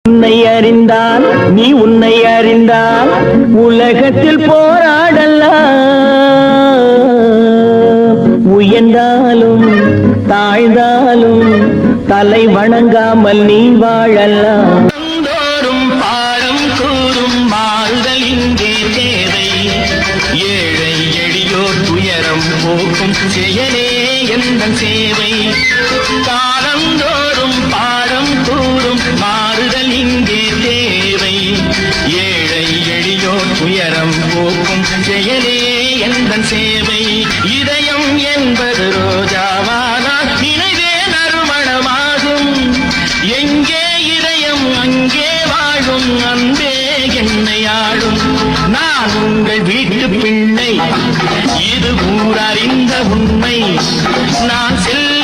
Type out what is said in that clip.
உன்னை அறிந்தால் நீ உன்னை அறிந்தால் உலகத்தில் போராடலாம். உயர்ந்தாலும் தாழ்ந்தாலும் தலை வணங்காமல் நீ வாழலாம். பாடம் கூறும் மாறுதல் இங்கே தேவை. ஏழை எளியோர் துயரம் போக்கும் செயலே எந்த சேவை. காலந்தோறும் பாடம் கூறும் மாறுதல் இங்கே தேவை. ஏழை எளியோர் துயரம் போக்கும் செயலே எந்த சேவை. இதயம் என்பது ரோஜாவானால் நினைவே நறுமணமாகும். எங்கே இதயம் அங்கே வாழும் அன்பே என்னை ஆளும். நான் உங்கள் வீட்டு பிள்ளை, இது ஊரறிந்த உண்மை. நான் செல்ல